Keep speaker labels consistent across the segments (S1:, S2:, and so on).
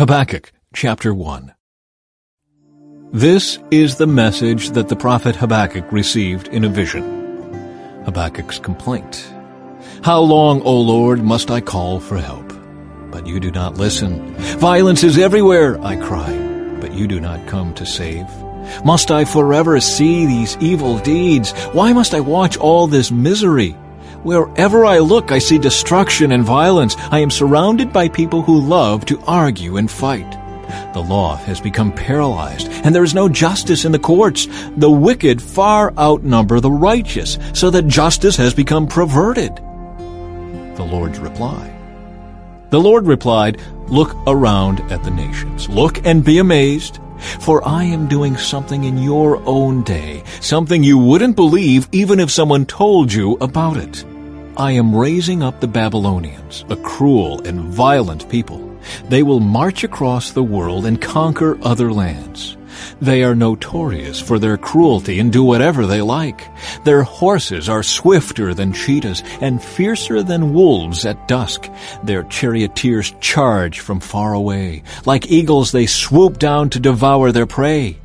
S1: Habakkuk, chapter 1. This is the message that the prophet Habakkuk received in a vision. Habakkuk's complaint. How long, O Lord, must I call for help? But you do not listen. Violence is everywhere, I cry, but you do not come to save. Must I forever see these evil deeds? Why must I watch all this misery? Wherever I look, I see destruction and violence. I am surrounded by people who love to argue and fight. The law has become paralyzed, and there is no justice in the courts. The wicked far outnumber the righteous, so that justice has become perverted. The Lord's reply. The Lord replied, Look around at the nations. Look and be amazed. For I am doing something in your own day, something you wouldn't believe even if someone told you about it. I am raising up the Babylonians, a cruel and violent people. They will march across the world and conquer other lands. They are notorious for their cruelty and do whatever they like. Their horses are swifter than cheetahs and fiercer than wolves at dusk. Their charioteers charge from far away. Like eagles they swoop down to devour their prey.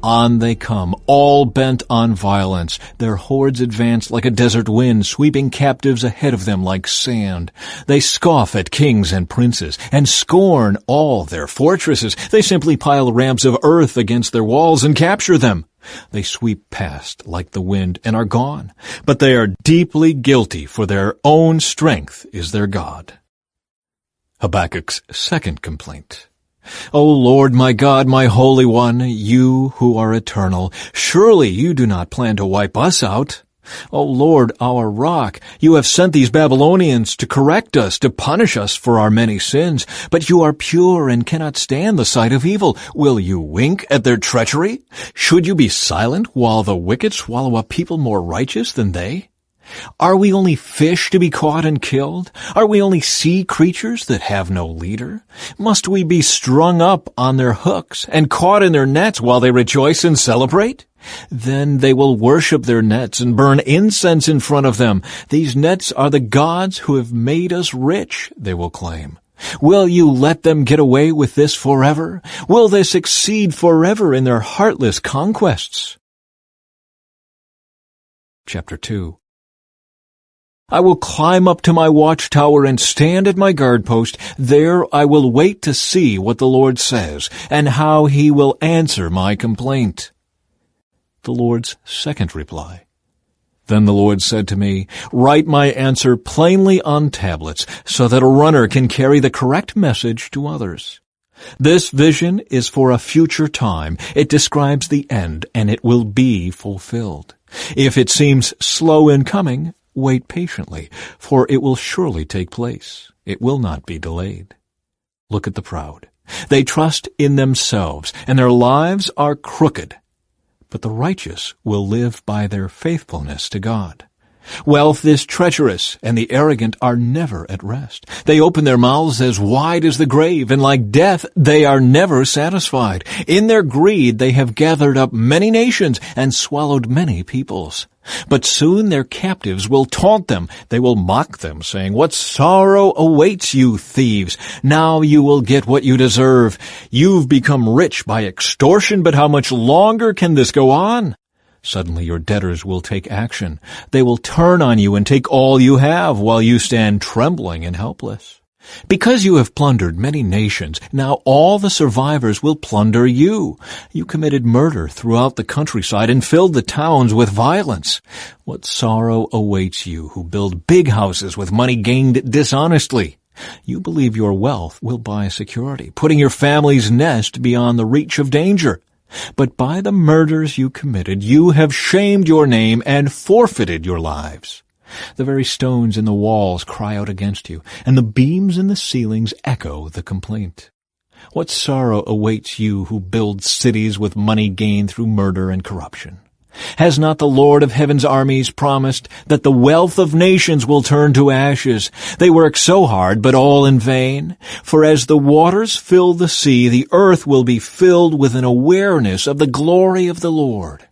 S1: On they come, all bent on violence. Their hordes advance like a desert wind, sweeping captives ahead of them like sand. They scoff at kings and princes, and scorn all their fortresses. They simply pile ramps of earth against their walls and capture them. They sweep past like the wind and are gone. But they are deeply guilty, for their own strength is their God. Habakkuk's second complaint. O Lord, my God, my Holy One, you who are eternal, surely you do not plan to wipe us out. O Lord, our rock, you have sent these Babylonians to correct us, to punish us for our many sins. But you are pure and cannot stand the sight of evil. Will you wink at their treachery? Should you be silent while the wicked swallow up people more righteous than they? Are we only fish to be caught and killed? Are we only sea creatures that have no leader? Must we be strung up on their hooks and caught in their nets while they rejoice and celebrate? Then they will worship their nets and burn incense in front of them. These nets are the gods who have made us rich, they will claim. Will you let them get away with this forever? Will they succeed forever in their heartless conquests? Chapter 2. I will climb up to my watchtower and stand at my guard post. There I will wait to see what the Lord says and how he will answer my complaint. The Lord's second reply. Then the Lord said to me, Write my answer plainly on tablets so that a runner can carry the correct message to others. This vision is for a future time. It describes the end, and it will be fulfilled. If it seems slow in coming, wait patiently, for it will surely take place. It will not be delayed. Look at the proud. They trust in themselves, and their lives are crooked. But the righteous will live by their faithfulness to God. Wealth is treacherous, and the arrogant are never at rest. They open their mouths as wide as the grave, and like death they are never satisfied. In their greed they have gathered up many nations and swallowed many peoples. But soon their captives will taunt them. They will mock them, saying, What sorrow awaits you, thieves! Now you will get what you deserve. You've become rich by extortion, but how much longer can this go on? Suddenly your debtors will take action. They will turn on you and take all you have while you stand trembling and helpless. Because you have plundered many nations, now all the survivors will plunder you. You committed murder throughout the countryside and filled the towns with violence. What sorrow awaits you who build big houses with money gained dishonestly. You believe your wealth will buy security, putting your family's nest beyond the reach of danger. But by the murders you committed, you have shamed your name and forfeited your lives. The very stones in the walls cry out against you, and the beams in the ceilings echo the complaint. What sorrow awaits you who build cities with money gained through murder and corruption? Has not the Lord of heaven's armies promised that the wealth of nations will turn to ashes? They work so hard, but all in vain. For as the waters fill the sea, the earth will be filled with an awareness of the glory of the Lord.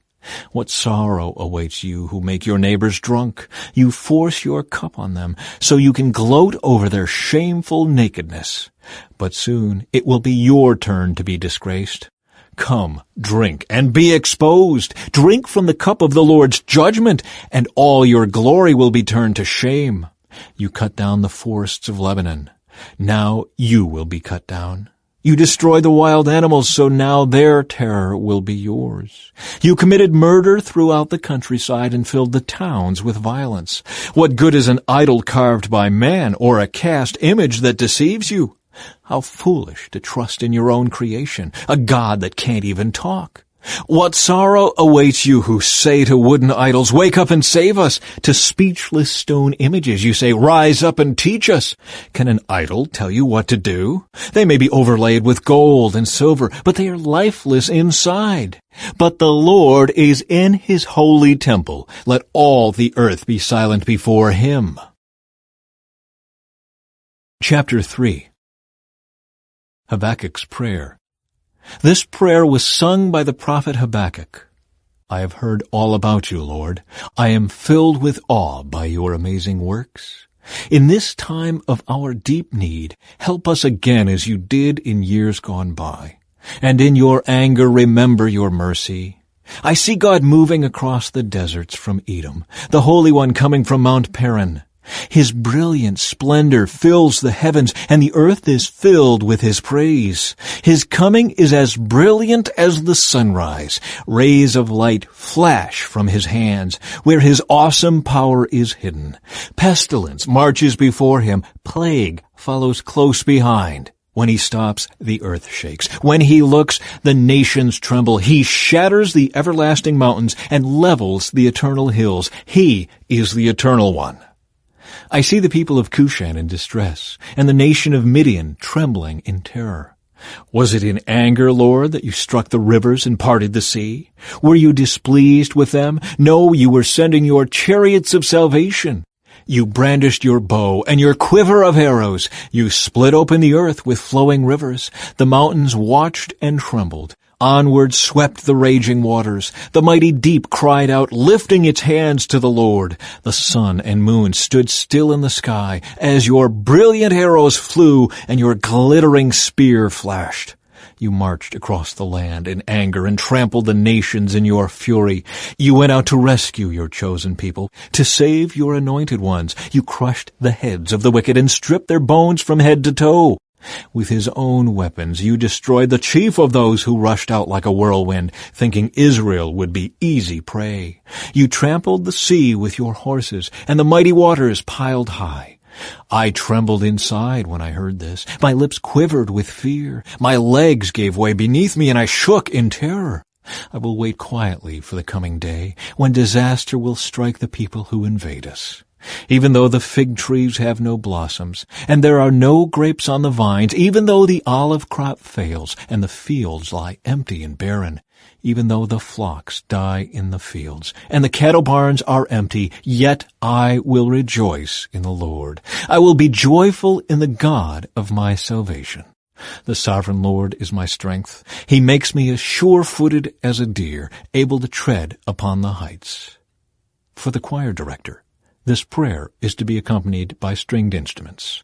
S1: What sorrow awaits you who make your neighbors drunk? You force your cup on them, so you can gloat over their shameful nakedness. But soon it will be your turn to be disgraced. Come, drink, and be exposed. Drink from the cup of the Lord's judgment, and all your glory will be turned to shame. You cut down the forests of Lebanon. Now you will be cut down. You destroy the wild animals, so now their terror will be yours. You committed murder throughout the countryside and filled the towns with violence. What good is an idol carved by man, or a cast image that deceives you? How foolish to trust in your own creation, a God that can't even talk. What sorrow awaits you who say to wooden idols, "Wake up and save us." To speechless stone images you say, "Rise up and teach us." Can an idol tell you what to do? They may be overlaid with gold and silver, but they are lifeless inside. But the Lord is in his holy temple. Let all the earth be silent before him. Chapter 3. Habakkuk's Prayer. This prayer was sung by the prophet Habakkuk. I have heard all about you, Lord. I am filled with awe by your amazing works. In this time of our deep need, help us again as you did in years gone by. And in your anger, remember your mercy. I see God moving across the deserts from Edom, the Holy One coming from Mount Paran. His brilliant splendor fills the heavens, and the earth is filled with his praise. His coming is as brilliant as the sunrise. Rays of light flash from his hands, where his awesome power is hidden. Pestilence marches before him. Plague follows close behind. When he stops, the earth shakes. When he looks, the nations tremble. He shatters the everlasting mountains and levels the eternal hills. He is the Eternal One. I see the people of Cushan in distress, and the nation of Midian trembling in terror. Was it in anger, Lord, that you struck the rivers and parted the sea? Were you displeased with them? No, you were sending your chariots of salvation. You brandished your bow and your quiver of arrows. You split open the earth with flowing rivers. The mountains watched and trembled. Onward swept the raging waters. The mighty deep cried out, lifting its hands to the Lord. The sun and moon stood still in the sky as your brilliant arrows flew and your glittering spear flashed. You marched across the land in anger and trampled the nations in your fury. You went out to rescue your chosen people, to save your anointed ones. You crushed the heads of the wicked and stripped their bones from head to toe. With his own weapons you destroyed the chief of those who rushed out like a whirlwind, thinking Israel would be easy prey. You trampled the sea with your horses, and the mighty waters piled high. I trembled inside when I heard this. My lips quivered with fear. My legs gave way beneath me, and I shook in terror. I will wait quietly for the coming day, when disaster will strike the people who invade us. Even though the fig trees have no blossoms, and there are no grapes on the vines, even though the olive crop fails, and the fields lie empty and barren, even though the flocks die in the fields, and the cattle barns are empty, yet I will rejoice in the Lord. I will be joyful in the God of my salvation. The sovereign Lord is my strength. He makes me as sure-footed as a deer, able to tread upon the heights. For the choir director, this prayer is to be accompanied by stringed instruments.